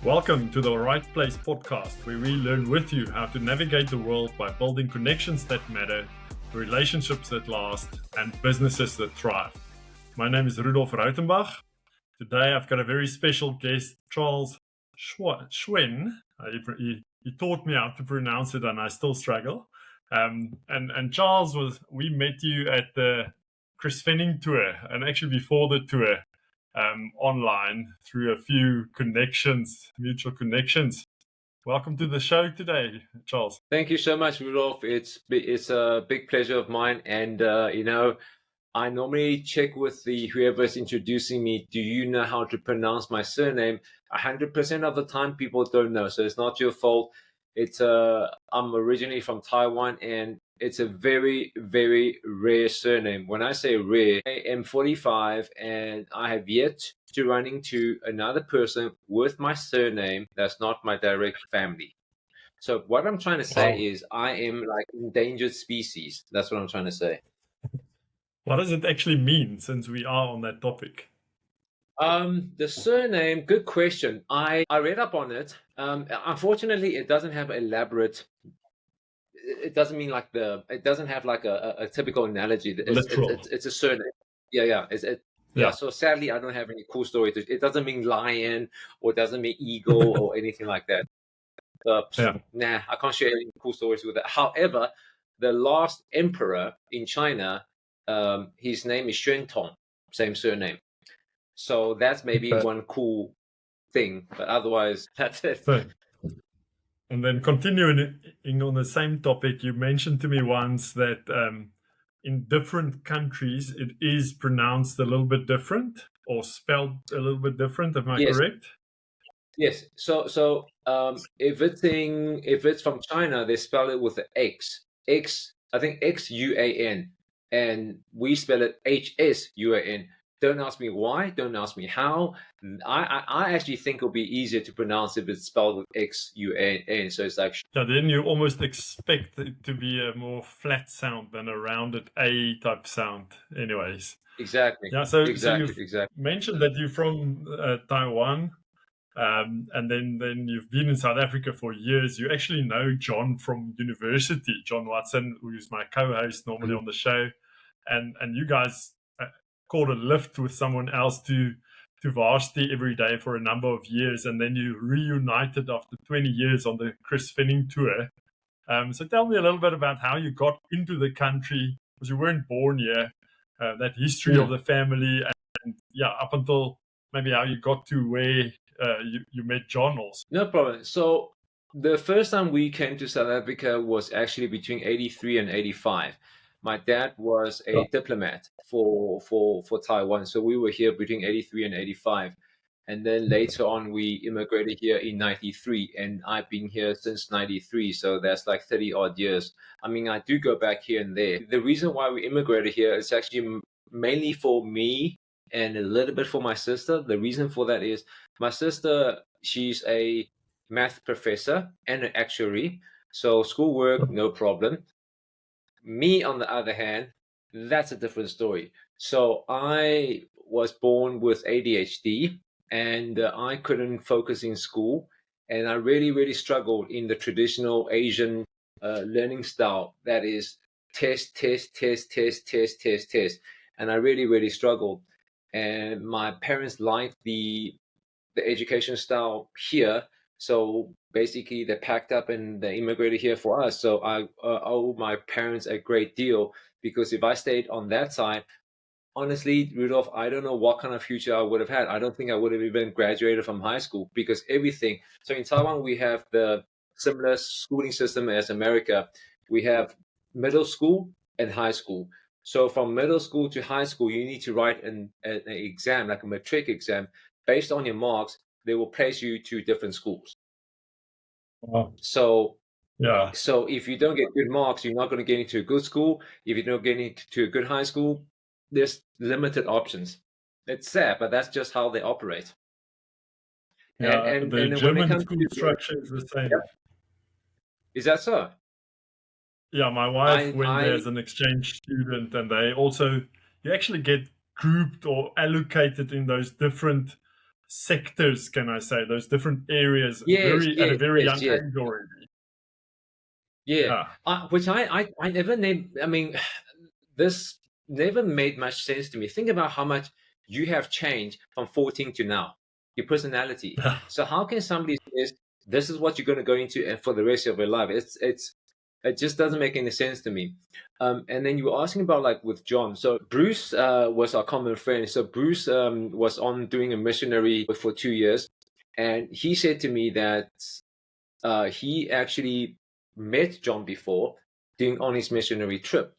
Welcome to the Right Place podcast, where we learn with you how to navigate the world by building connections that matter, relationships that last, and businesses that thrive. My name is Rudolf Rautenbach. Today I've got a very special guest, Charles Hsuan. He taught me how to pronounce it, and I still struggle. And Charles, we met you at the Chris Fenning tour, and actually before the tour, online through a few connections, mutual connections. Welcome to the show today, Charles. Thank you so much, Rudolf. It's a big pleasure of mine, and I normally check with whoever's introducing me. Do you know how to pronounce my surname? 100% of the time, people don't know, so it's not your fault. I'm originally from Taiwan, and it's a very, very rare surname. When I say rare, I am 45, and I have yet to run into another person with my surname that's not my direct family. So what I'm trying to say is I am like endangered species. That's what I'm trying to say. What does it actually mean, since we are on that topic? The surname, good question. I read up on it. Unfortunately, it doesn't have elaborate. It doesn't mean like it doesn't have like a typical analogy. It's a surname. Yeah. So sadly, I don't have any cool story. It doesn't mean lion or doesn't mean eagle or anything like that. Nah, I can't share any cool stories with that. However, the last emperor in China, his name is Xuan Tong, same surname. So that's maybe one cool thing, but otherwise, that's it. And then continuing on the same topic, you mentioned to me once that in different countries, it is pronounced a little bit different or spelled a little bit different. Am I correct? Yes. So if it's from China, they spell it with an X. I think Xuan, and we spell it Hsuan. Don't ask me why. Don't ask me how. I actually think it'll be easier to pronounce if it's spelled with Xuan. So it's like. Yeah, then you almost expect it to be a more flat sound than a rounded A type sound. Anyways. Exactly. Yeah. So you've mentioned that you're from Taiwan. And then you've been in South Africa for years. You actually know John from university, John Watson, who's my co-host normally on the show. And you guys caught a lift with someone else to varsity every day for a number of years. And then you reunited after 20 years on the Chris Fenning tour. So tell me a little bit about how you got into the country, because you weren't born here, that history of the family, and up until maybe how you got to where you met John also. No problem. So the first time we came to South Africa was actually between 83 and 85. My dad was a diplomat for Taiwan. So we were here between 83 and 85. And then later on, we immigrated here in 93. And I've been here since 93. So that's like 30 odd years. I mean, I do go back here and there. The reason why we immigrated here is actually mainly for me and a little bit for my sister. The reason for that is my sister, she's a math professor and an actuary. So schoolwork, no problem. Me, on the other hand, that's a different story. So I was born with ADHD, and I couldn't focus in school. And I really, really struggled in the traditional Asian learning style. That is test, test, test, test, test, test, test. And I really, really struggled. And my parents liked the education style here. So basically, they packed up and they immigrated here for us. So I owe my parents a great deal, because if I stayed on that side, honestly, Rudolph, I don't know what kind of future I would have had. I don't think I would have even graduated from high school, because everything. So in Taiwan, we have the similar schooling system as America. We have middle school and high school. So from middle school to high school, you need to write an exam, like a matric exam. Based on your marks, they will place you to different schools. So if you don't get good marks, you're not going to get into a good school. If you don't get into a good high school, there's limited options. It's sad, but that's just how they operate. And the German school structure is the same. Is that so? Yeah, my wife went there as an exchange student, and you actually get grouped or allocated in those different sectors, can I say, those different areas, Yes, at a yes, very yes, young yes. age already. Yeah. Yeah. Which I never named. I mean, this never made much sense to me. Think about how much you have changed from 14 to now, your personality. So how can somebody say this is what you're going to go into and for the rest of your life? It just doesn't make any sense to me. And then you were asking about like with John. So Bruce was our common friend. So Bruce was on doing a missionary for 2 years, and he said to me that he actually met John before doing on his missionary trip,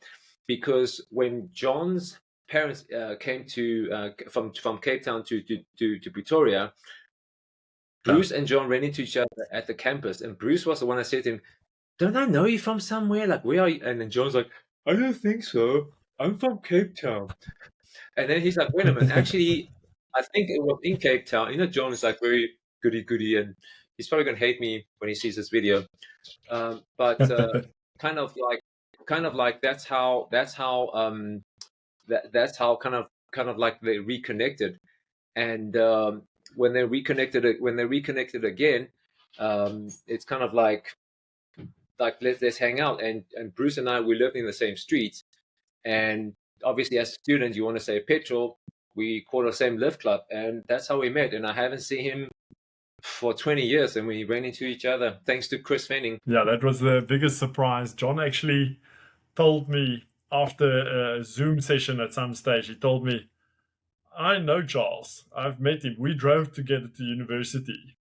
because when John's parents came to from Cape Town to Pretoria, Yeah. Bruce and John ran into each other at the campus, and Bruce was the one that said to him, "Don't I know you from somewhere? Like, where are you?" And then John's like, "I don't think so. I'm from Cape Town." And then he's like, "Wait a minute. Actually, I think it was in Cape Town." You know, John is like very goody goody, and he's probably gonna hate me when he sees this video. But kind of like that's how kind of like they reconnected. And when they reconnected again, it's kind of like let's hang out. And Bruce and I, we lived in the same streets, and obviously as students you want to save petrol. We called the same lift club, and that's how we met. And I haven't seen him for 20 years, and we ran into each other thanks to Chris Fenning. Yeah, that was the biggest surprise. John actually told me after a Zoom session at some stage, he told me, I know Charles. I've met him. We drove together to university,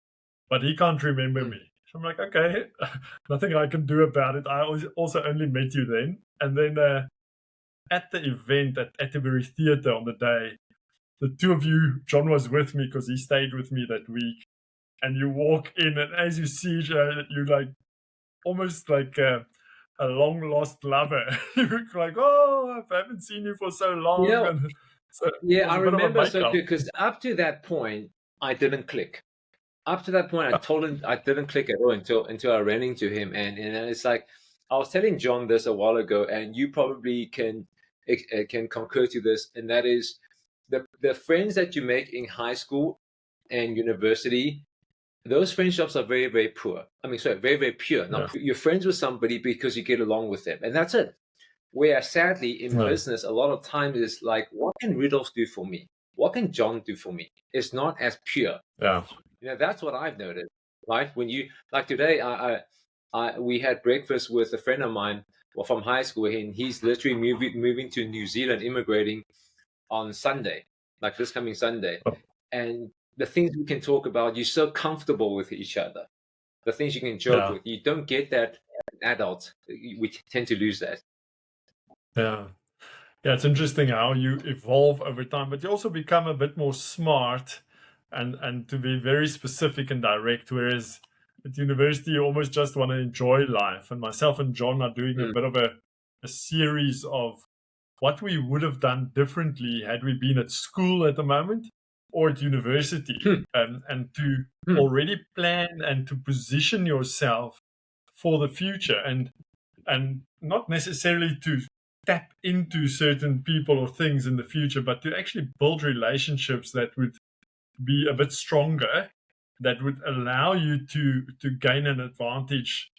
but he can't remember Mm. me. So I'm like, okay, nothing I can do about it. I also only met you then. And then at the event at Atterbury Theatre on the day, the two of you, John was with me because he stayed with me that week. And you walk in, and as you see each other, you're like almost like a long lost lover. You're like, oh, I haven't seen you for so You long. know, And so it yeah, was I a bit of a remember so makeup. too, because up to that point, I didn't click. Up to that point, I told him I didn't click at all until I ran into him, and it's like I was telling John this a while ago, and you probably can concur to this, and that is the friends that you make in high school and university. Those friendships are very, very poor. I mean, sorry, very, very pure. Yeah. Not you're friends with somebody because you get along with them, and that's it. Where sadly in Yeah. business, a lot of times it's like, what can Rudolf do for me? What can John do for me? It's not as pure. Yeah. You know, that's what I've noticed, right? When you like today, we had breakfast with a friend of mine, well, from high school, and he's literally moving to New Zealand, immigrating on Sunday, like this coming Sunday. And the things we can talk about, you're so comfortable with each other. The things you can joke Yeah. with, you don't get that as an adult. We tend to lose that. Yeah. Yeah, it's interesting how you evolve over time, but you also become a bit more smart and to be very specific and direct. Whereas at university, you almost just want to enjoy life. And myself and John are doing a Mm. bit of a series of what we would have done differently had we been at school at the moment or at university, Hmm. and to Hmm. already plan and to position yourself for the future, and not necessarily to tap into certain people or things in the future, but to actually build relationships that would be a bit stronger, that would allow you to gain an advantage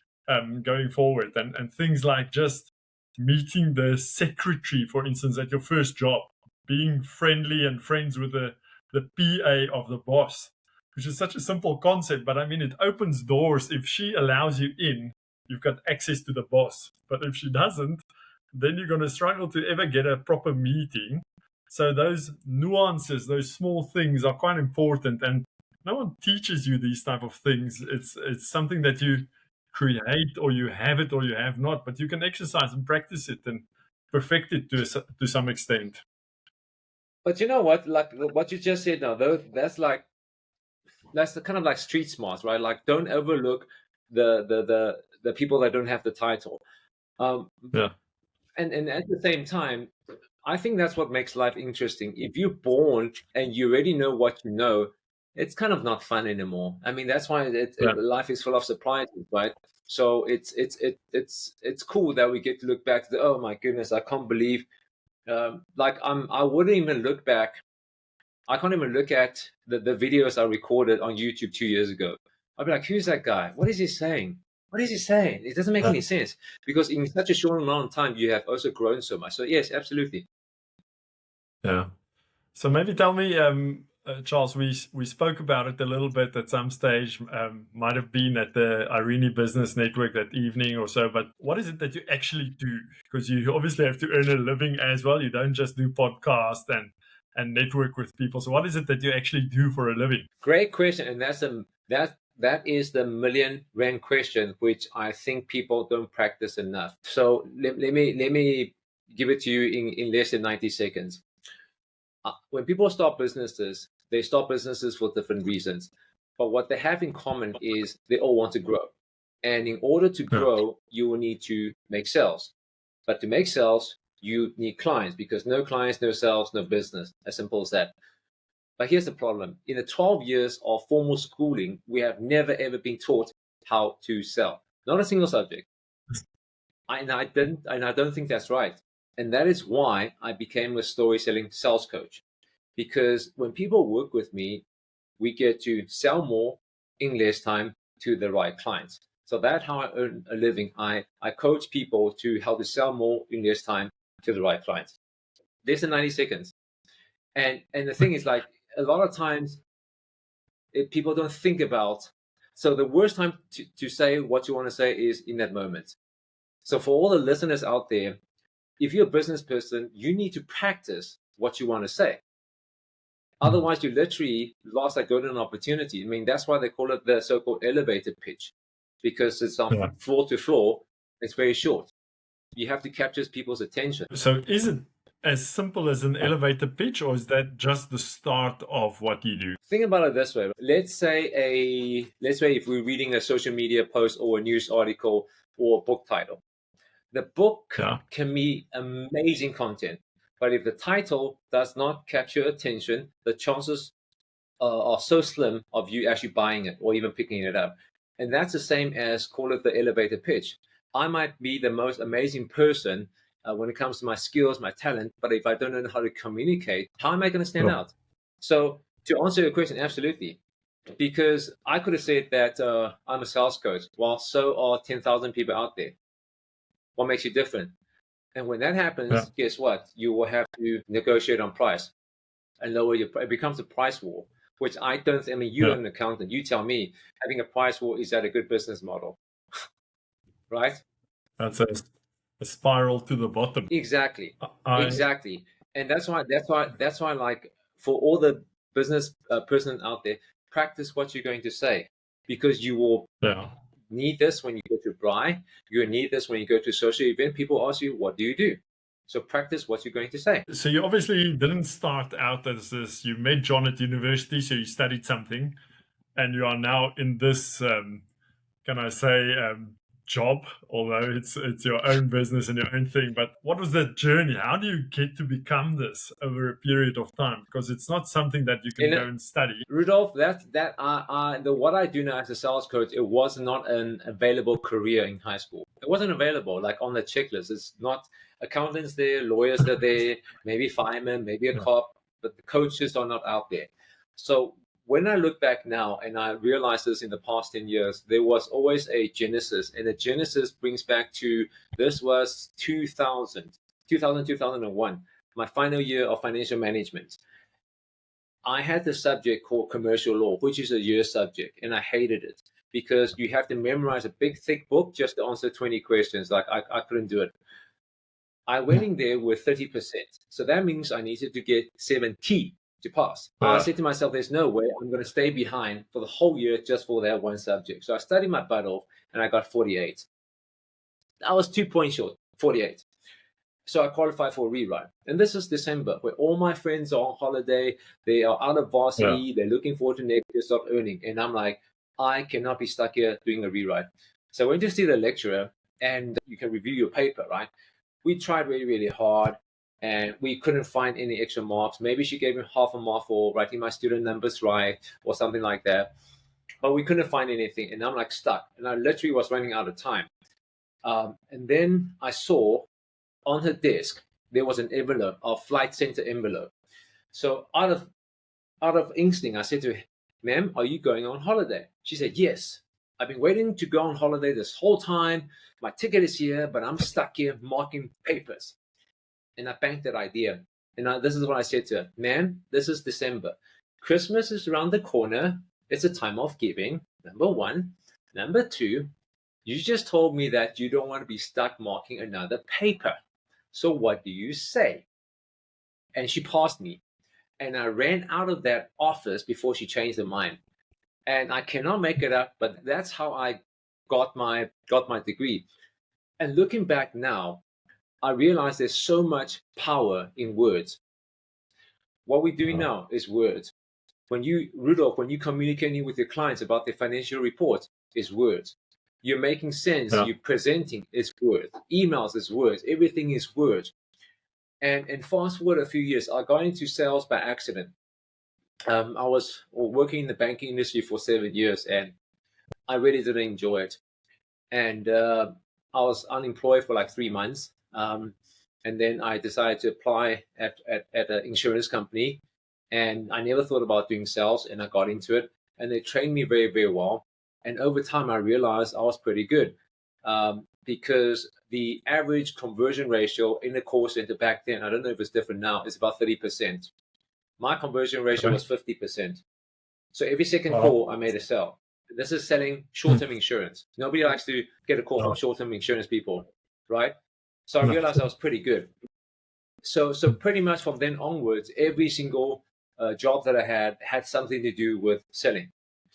going forward. And things like just meeting the secretary, for instance, at your first job, being friendly and friends with the PA of the boss, which is such a simple concept, but I mean, it opens doors. If she allows you in, you've got access to the boss. But if she doesn't, then you're going to struggle to ever get a proper meeting. So those nuances, those small things are quite important, and no one teaches you these type of things. It's something that you create, or you have it or you have not, but you can exercise and practice it and perfect it to some extent. But you know what? Like what you just said now, though, that's the kind of like street smart, right? Like don't overlook the people that don't have the title. Um, Yeah. and at the same time, I think that's what makes life interesting. If you're born and you already know what you know, it's kind of not fun anymore. I mean, that's why Yeah. life is full of surprises, right? So it's cool that we get to look back to oh my goodness, I can't believe. I wouldn't even look back. I can't even look at the videos I recorded on YouTube 2 years ago. I'll be like, who's that guy? What is he saying? What is he saying? It doesn't make any sense, because in such a short amount of time, you have also grown so much. So yes, absolutely. Yeah. So maybe tell me, Charles, we spoke about it a little bit at some stage, might have been at the Irene Business Network that evening or so, but what is it that you actually do? Because you obviously have to earn a living as well. You don't just do podcasts and network with people. So what is it that you actually do for a living? Great question. And that is the million-rand question, which I think people don't practice enough. So let me give it to you in less than 90 seconds. When people start businesses, they start businesses for different reasons. But what they have in common is they all want to grow. And in order to grow, you will need to make sales. But to make sales, you need clients, because no clients, no sales, no business. As simple as that. But here's the problem. In the 12 years of formal schooling, we have never, ever been taught how to sell. Not a single subject. And I don't think that's right. And that is why I became a story-selling sales coach. Because when people work with me, we get to sell more in less time to the right clients. So that's how I earn a living. I coach people to how to sell more in less time to the right clients. Less than 90 seconds. And the thing is, like, a lot of times people don't think about. So the worst time to say what you want to say is in that moment. So for all the listeners out there, if you're a business person, you need to practice what you want to say. Otherwise, you literally lost that golden opportunity. I mean, that's why they call it the so-called elevator pitch, because it's on floor to floor. It's very short. You have to capture people's attention. So is it as simple as an elevator pitch, or is that just the start of what you do? Think about it this way. Let's say if we're reading a social media post or a news article or a book title. The book can be amazing content, but if the title does not capture attention, the chances are so slim of you actually buying it or even picking it up. And that's the same as, call it the elevator pitch. I might be the most amazing person when it comes to my skills, my talent, but if I don't know how to communicate, how am I going to stand out? So to answer your question, absolutely. Because I could have said that I'm a sales coach, while so are 10,000 people out there. What makes you different? And when that happens, guess what? You will have to negotiate on price and lower your price. It becomes a price war, which I don't. I mean, you're an accountant. You tell me, having a price war, is that a good business model? Right? That's a spiral to the bottom. Exactly. Exactly. And that's why. Like, for all the business person out there, practice what you're going to say, because you will need this when you go to Bri. You need this when you go to social event. People ask you, what do you do? So practice what you're going to say. So you obviously didn't start out as this. You met John at university, so you studied something, and you are now in this, can I say, job, although it's your own business and your own thing. But what was that journey? How do you get to become this over a period of time? Because it's not something that you can go and study. Rudolf, what I do now as a sales coach, it was not an available career in high school. It wasn't available, like, on the checklist. It's not. Accountants there, lawyers are there, maybe firemen, maybe a cop, but the coaches are not out there. So when I look back now, and I realize this in the past 10 years, there was always a genesis. And the genesis brings back to, this was 2001, my final year of financial management. I had the subject called commercial law, which is a year subject, and I hated it because you have to memorize a big, thick book just to answer 20 questions. Like, I couldn't do it. I went in there with 30%. So that means I needed to get 70 to pass. I said to myself, there's no way I'm going to stay behind for the whole year just for that one subject. So I studied my butt off, and I got 48. I was 2 points short, 48. So I qualified for a rewrite. And this is December, where all my friends are on holiday. They are out of varsity. They're looking forward to next year start earning. And I'm like, I cannot be stuck here doing a rewrite. So I went to see the lecturer, and you can review your paper, right? We tried really, really hard, and we couldn't find any extra marks. Maybe she gave me half a mark for writing my student numbers right or something like that. But we couldn't find anything. And I'm like stuck. And I literally was running out of time. And then I saw on her desk, there was an envelope, a flight center envelope. So out of out of instinct, I said to her, "Ma'am, are you going on holiday?" She said, "Yes. I've been waiting to go on holiday this whole time. My ticket is here, but I'm stuck here marking papers." And I banked that idea. And this is what I said to her: "Ma'am, this is December. Christmas is around the corner. It's a time of giving, number one. Number two, you just told me that you don't want to be stuck marking another paper. So what do you say?" And she passed me. And I ran out of that office before she changed her mind. And I cannot make it up, but that's how I got my degree. And looking back now, I realize there's so much power in words. What we're doing now is words. Rudolph, when you're communicating with your clients about their financial reports, is words. You're making sense, Yeah. you're presenting, is words. Emails is words. Everything is words. And fast forward a few years, I got into sales by accident. I was working in the banking industry for 7 years, and I really didn't enjoy it. And I was unemployed for like 3 months. And then I decided to apply at an insurance company. And I never thought about doing sales, and I got into it. And they trained me very, very well. And over time, I realized I was pretty good, because the average conversion ratio in the call center back then, I don't know if it's different now, is about 30%. My conversion ratio was 50%. So every second call, I made a sell. This is selling short-term insurance. Nobody likes to get a call from short-term insurance people, right? So I realized I was pretty good. So pretty much from then onwards, every single job that I had something to do with selling,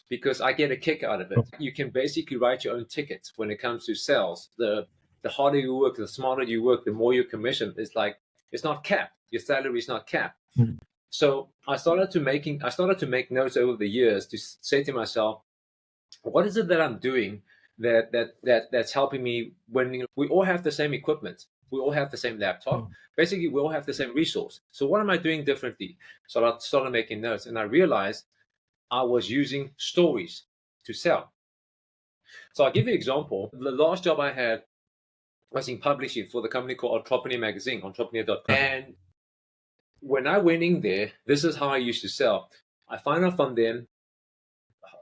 because I get a kick out of it. You can basically write your own tickets when it comes to sales. The harder you work, the smarter you work, the more your commission is like, it's not capped. Your salary is not capped. So I started to make notes over the years to say to myself, what is it that I'm doing that's helping me when we all have the same equipment, we all have the same laptop, basically we all have the same resource. So what am I doing differently? So I started making notes, and I realized I was using stories to sell. So I'll give you an example. The last job I had was in publishing for the company called Entrepreneur Magazine, entrepreneur.com. And when I went in there, this is how I used to sell. I find out from them,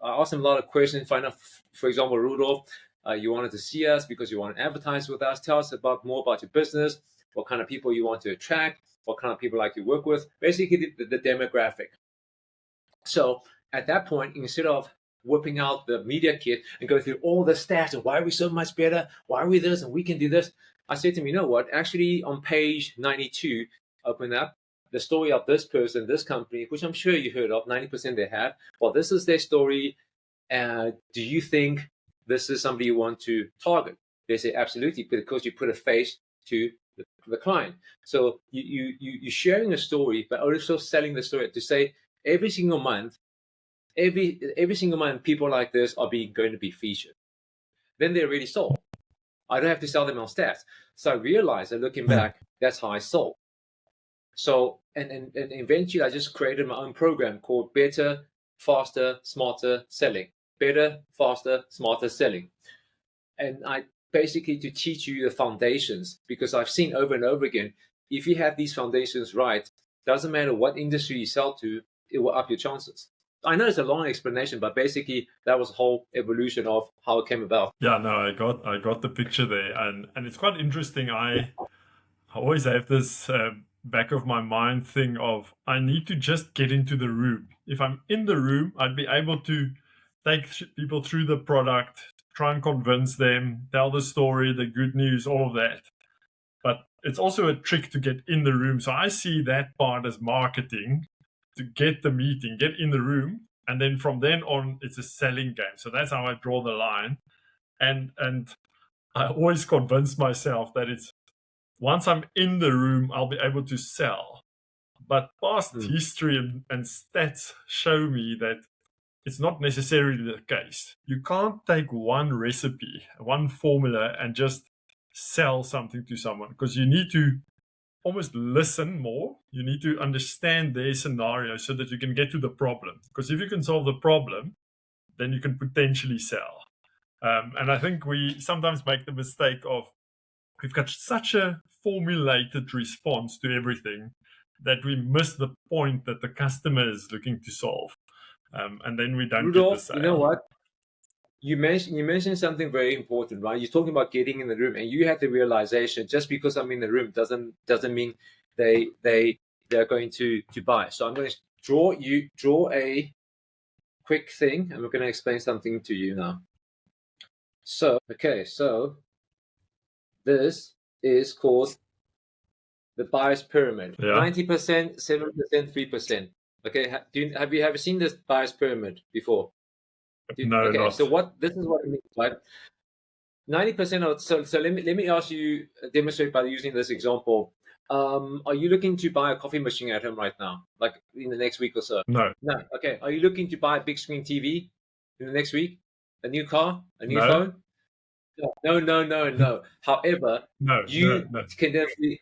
I asked them a lot of questions, find out, for example, Rudolph, you wanted to see us because you want to advertise with us. Tell us more about your business, what kind of people you want to attract, what kind of people like you work with, basically the demographic. So at that point, instead of whipping out the media kit and go through all the stats and why are we so much better, why are we this and we can do this, I said to them, you know what, actually on page 92, open up the story of this person, this company, which I'm sure you heard of, 90% they have. Well, this is their story. Do you think this is somebody you want to target? They say, absolutely, because you put a face to the client. So you're sharing a story, but also selling the story to say every single month, every single month, people like this are going to be featured. Then they're already sold. I don't have to sell them on stats. So I realized that looking back, that's how I sold. So, and eventually I just created my own program called Better, Faster, Smarter Selling. Better, Faster, Smarter Selling. And I basically to teach you the foundations, because I've seen over and over again, if you have these foundations right, doesn't matter what industry you sell to, it will up your chances. I know it's a long explanation, but basically that was the whole evolution of how it came about. Yeah, no, I got the picture there, and it's quite interesting. I always have this back of my mind thing of I need to just get into the room. If I'm in the room, I'd be able to take people through the product, try and convince them, tell the story, the good news, all of that. But it's also a trick to get in the room. So I see that part as marketing, to get the meeting, get in the room, and then from then on, it's a selling game. So that's how I draw the line. And I always convince myself that it's once I'm in the room, I'll be able to sell. But past history and stats show me that it's not necessarily the case. You can't take one recipe, one formula, and just sell something to someone, because you need to almost listen more. You need to understand their scenario so that you can get to the problem. Because if you can solve the problem, then you can potentially sell. And I think we sometimes make the mistake of we've got such a formulated response to everything that we miss the point that the customer is looking to solve, and then we don't get the Rudolf, sale. you know what? You mentioned something very important, right? You're talking about getting in the room, and you have the realization just because I'm in the room doesn't mean they're going to buy. So I'm going to draw a quick thing, and we're going to explain something to you now. So this is called the buyer's pyramid. 90%, 7%, 3%. Okay, have you ever seen this buyer's pyramid before? No, okay, not. So this is what it means, right? 90% of so let me ask you demonstrate by using this example. Are you looking to buy a coffee machine at home right now, like in the next week or so? No. Okay. Are you looking to buy a big screen TV in the next week? A new car? A new phone? No. However, no. can definitely.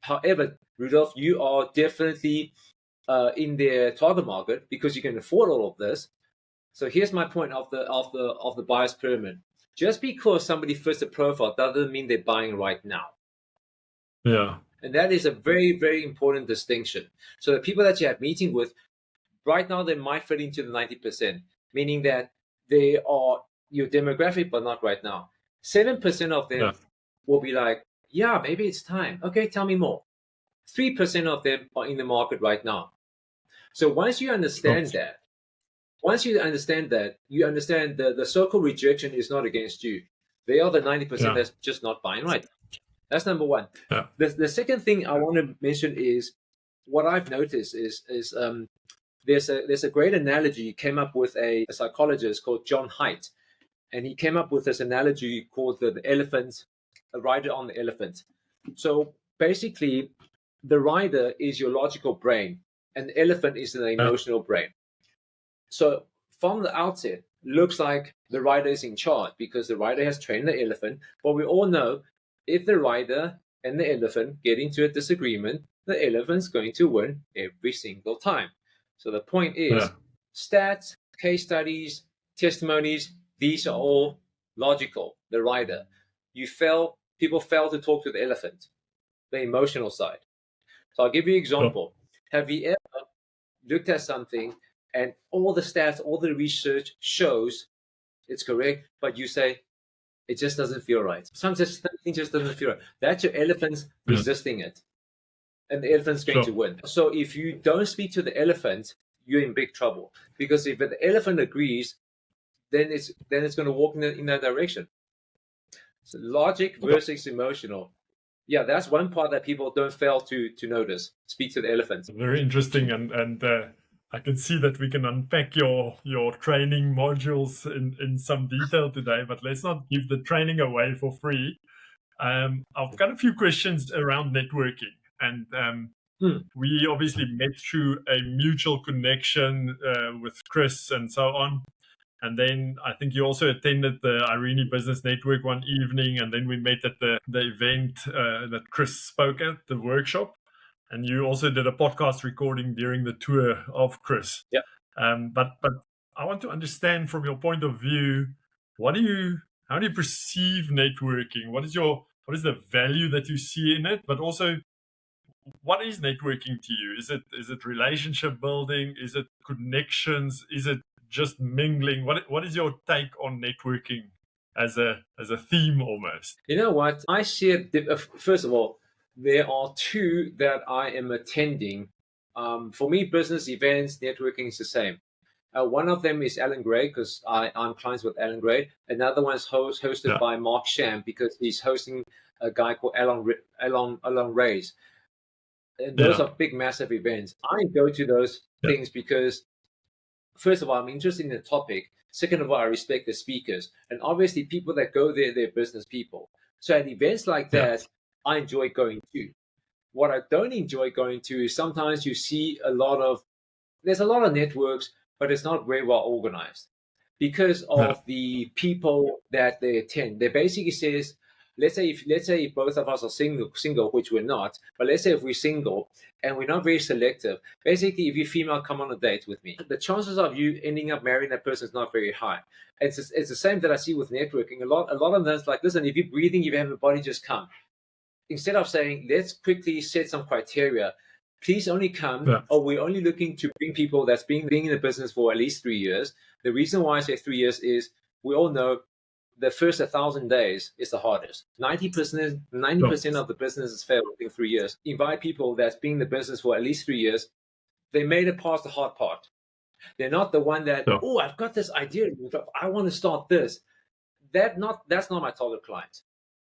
However, Rudolf, you are definitely in their target market because you can afford all of this. So here's my point of the buyer's pyramid. Just because somebody fits a profile doesn't mean they're buying right now. Yeah. And that is a very, very important distinction. So the people that you have meeting with, right now they might fit into the 90%, meaning that they are your demographic, but not right now. 7% of them will be like, yeah, maybe it's time. Okay, tell me more. 3% of them are in the market right now. So once you understand that, you understand that the so-called rejection is not against you. They are the 90% that's just not buying right. That's number one. Yeah. The second thing I want to mention is what I've noticed is there's a great analogy came up with a psychologist called John Haidt, and he came up with this analogy called the elephant, a rider on the elephant. So basically, the rider is your logical brain, and the elephant is an emotional brain. So from the outset, looks like the rider is in charge because the rider has trained the elephant. But we all know if the rider and the elephant get into a disagreement, the elephant's going to win every single time. So the point is, stats, case studies, testimonies, these are all logical. The rider. People fail to talk to the elephant, the emotional side. So I'll give you an example. Have you ever looked at something and all the stats, all the research shows it's correct, but you say, it just doesn't feel right. Something just doesn't feel right. That's your elephant's resisting it. And the elephant's going to win. So if you don't speak to the elephant, you're in big trouble. Because if the elephant agrees, then it's going to walk in that direction. So logic versus emotional. Yeah, that's one part that people don't fail to notice. Speak to the elephant. Very interesting, and I can see that we can unpack your training modules in some detail today, but let's not give the training away for free. I've got a few questions around networking, and we obviously met through a mutual connection with Chris and so on. And then I think you also attended the Irene Business Network one evening, and then we met at the event that Chris spoke at, the workshop. And you also did a podcast recording during the tour of Chris. Yeah. But I want to understand from your point of view, how do you perceive networking? What is the value that you see in it? But also, what is networking to you? Is it relationship building? Is it connections? Is it just mingling? What is your take on networking as a theme almost? You know what? I see it. First of all, there are two that I am attending. For me, business events, networking is the same. One of them is Alan Gray because I'm clients with Alan Gray. Another one is hosted by Mark Sham because he's hosting a guy called Alon Reyes. And those are big, massive events. I go to those things because, first of all, I'm interested in the topic. Second of all, I respect the speakers. And obviously, people that go there, they're business people. So at events like that, I enjoy going to. What I don't enjoy going to is sometimes you see there's a lot of networks, but it's not very well organized because of the people that they attend. They basically says, let's say if both of us are single, which we're not, but let's say if we're single and we're not very selective, basically if you're female, come on a date with me. The chances of you ending up marrying that person is not very high. It's the same that I see with networking. A lot of them is like, listen, if you're breathing, if you have a body, just come. Instead of saying, let's quickly set some criteria, please only come, Yeah. or we're only looking to bring people that's been in the business for at least 3 years. The reason why I say 3 years is we all know the first 1,000 days is the hardest. 90% of the businesses fail within 3 years. Invite people that's been in the business for at least 3 years. They made it past the hard part. They're not the one that, oh, I've got this idea, I want to start this. That's not my target client.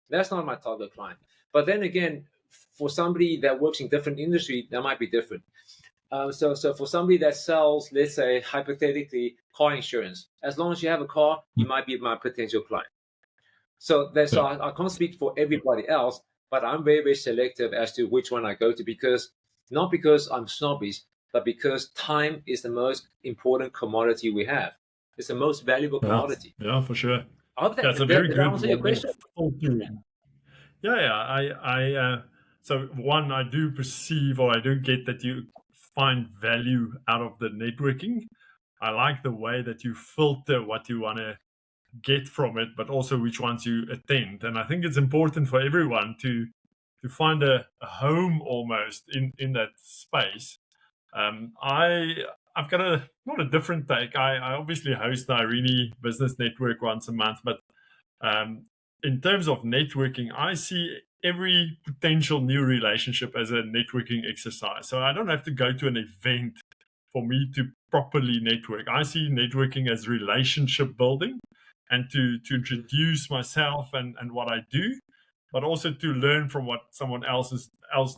That's not my target client. But then again, for somebody that works in different industry, that might be different. So for somebody that sells, let's say, hypothetically, car insurance, as long as you have a car, you might be my potential client. So I can't speak for everybody else, but I'm very, very selective as to which one I go to, because not because I'm snobbish, but because time is the most important commodity we have. It's the most valuable commodity. Yeah, for sure. I hope that's a very good answer your question. So one, I do perceive, or I do get that you find value out of the networking. I like the way that you filter what you want to get from it, but also which ones you attend. And I think it's important for everyone to find a home almost in that space. I've got not a different take. I obviously host the Irene Business Network once a month, but in terms of networking, I see every potential new relationship as a networking exercise. So I don't have to go to an event for me to properly network. I see networking as relationship building, and to introduce myself and what I do, but also to learn from what someone else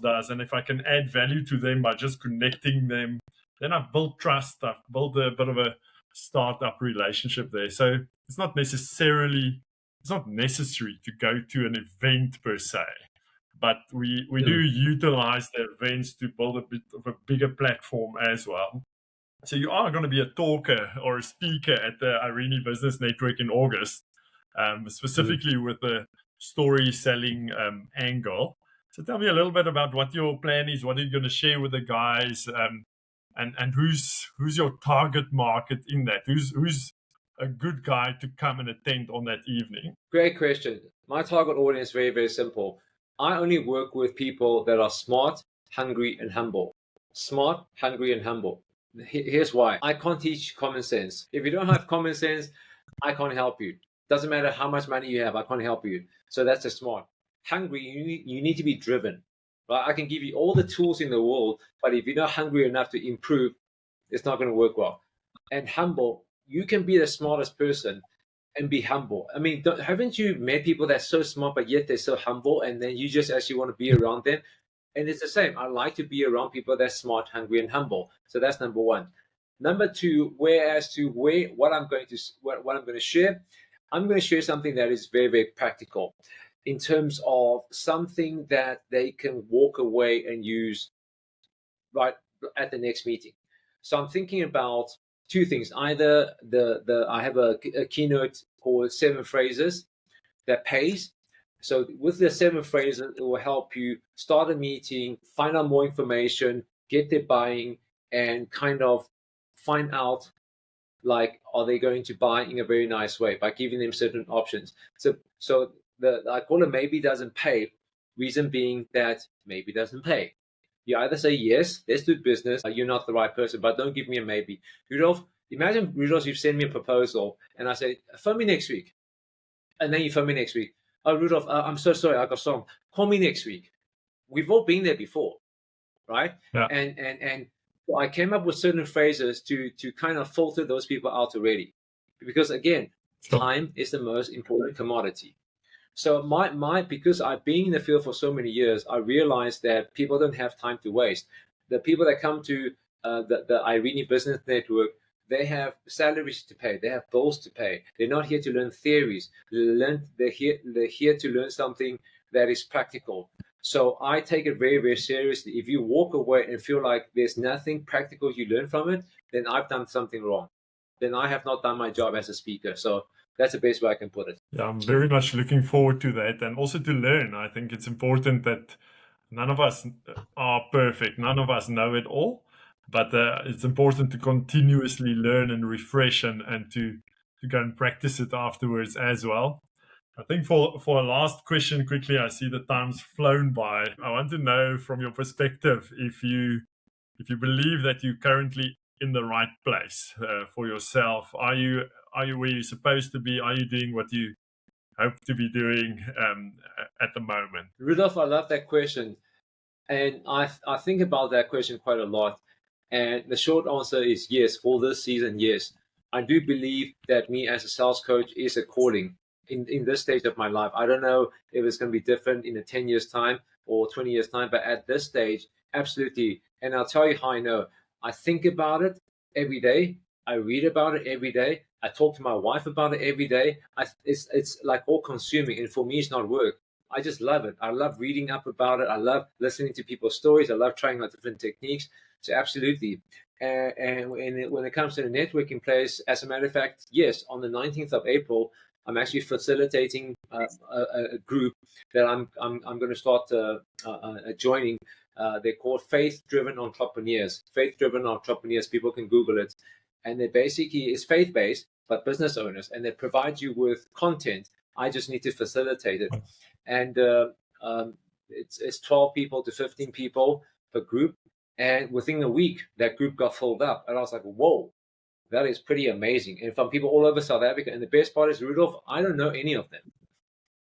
does. And if I can add value to them by just connecting them, then I've built trust. I've built a bit of a startup relationship there. So it's not necessary to go to an event per se, but we do utilize the events to build a bit of a bigger platform as well. So you are going to be a talker or a speaker at the Irene Business Network in August, specifically with the story selling angle. So tell me a little bit about what your plan is. What are you going to share with the guys, and who's your target market in that? Who's a good guy to come and attend on that evening? Great question. My target audience is very, very simple. I only work with people that are smart, hungry, and humble. Smart, hungry, and humble. Here's why. I can't teach common sense. If you don't have common sense, I can't help you. Doesn't matter how much money you have, I can't help you. So that's the smart. Hungry, you need to be driven. Right? I can give you all the tools in the world, but if you're not hungry enough to improve, it's not going to work well. And humble, you can be the smartest person and be humble. I mean, haven't you met people that's so smart, but yet they're so humble, and then you just actually want to be around them? And it's the same. I like to be around people that's smart, hungry, and humble. So that's number one. Number two, what I'm going to share, I'm going to share something that is very, very practical in terms of something that they can walk away and use right at the next meeting. So I'm thinking about two things. Either I have a keynote called 7 Phrases that pays. So with the 7 phrases, it will help you start a meeting, find out more information, get their buying, and kind of find out, like, are they going to buy in a very nice way by giving them certain options. So I call it maybe doesn't pay. Reason being that maybe doesn't pay. You either say, yes, let's do business, you're not the right person, but don't give me a maybe. Rudolf, imagine, you've sent me a proposal, and I say, phone me next week. And then you phone me next week. Oh, Rudolf, I'm so sorry, I got some. Call me next week. We've all been there before, right? Yeah. And so I came up with certain phrases to kind of filter those people out already. Because again, time is the most important commodity. So because I've been in the field for so many years, I realized that people don't have time to waste. The people that come to the Irene Business Network, they have salaries to pay. They have bills to pay. They're not here to learn theories. They're here to learn something that is practical. So I take it very, very seriously. If you walk away and feel like there's nothing practical you learn from it, then I've done something wrong. Then I have not done my job as a speaker. So that's the best way I can put it. Yeah, I'm very much looking forward to that, and also to learn. I think it's important that none of us are perfect. None of us know it all, but it's important to continuously learn and refresh, and to go and practice it afterwards as well. I think for a last question quickly, I see the time's flown by. I want to know from your perspective if you believe that you're currently in the right place for yourself. Are you where you're supposed to be? Are you doing what you hope to be doing at the moment? Rudolf, I love that question. And I think about that question quite a lot. And the short answer is yes, for this season, yes. I do believe that me as a sales coach is a calling in this stage of my life. I don't know if it's going to be different in a 10 years time or 20 years time, but at this stage, absolutely. And I'll tell you how I know. I think about it every day. I read about it every day. I talk to my wife about it every day. It's like all consuming. And for me, it's not work. I just love it. I love reading up about it. I love listening to people's stories. I love trying out different techniques. So absolutely. And when it comes to the networking place, as a matter of fact, yes, on the 19th of April, I'm actually facilitating a group that I'm going to start joining. They're called Faith-Driven Entrepreneurs. Faith-Driven Entrepreneurs. People can Google it, and they basically is faith-based but business owners, and they provide you with content. I just need to facilitate it, and it's 12 people to 15 people per group. And within a week, that group got filled up, and I was like, "Whoa, that is pretty amazing!" And from people all over South Africa. And the best part is, Rudolf, I don't know any of them.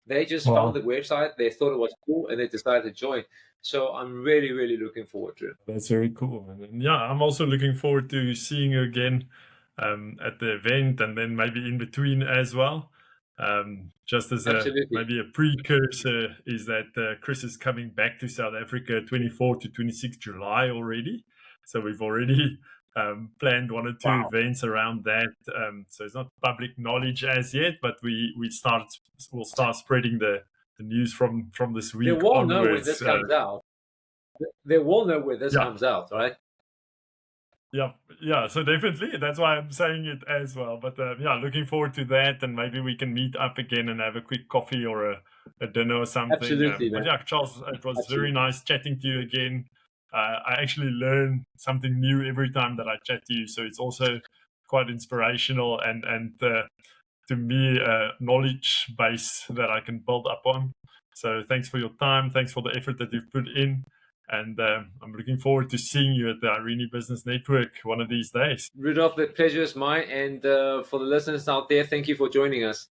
They just found the website, they thought it was cool, and they decided to join. So I'm really, really looking forward to it. That's very cool. And yeah, I'm also looking forward to seeing you again at the event, and then maybe in between as well. Just as maybe a precursor is that Chris is coming back to South Africa 24 to 26 July already. So we've already planned 1 or 2 events around that. So it's not public knowledge as yet, but we'll start spreading the news from this week onwards. They won't know when this comes out. They won't know when this comes out, right? Yeah. So definitely, that's why I'm saying it as well. But looking forward to that, and maybe we can meet up again and have a quick coffee or a dinner or something. Absolutely. But yeah, Charles, it was very nice chatting to you again. I actually learn something new every time that I chat to you, so it's also quite inspirational and to me a knowledge base that I can build up on. So thanks for your time. Thanks for the effort that you've put in. And I'm looking forward to seeing you at the Irene Business Network one of these days. Rudolf, the pleasure is mine. And for the listeners out there, thank you for joining us.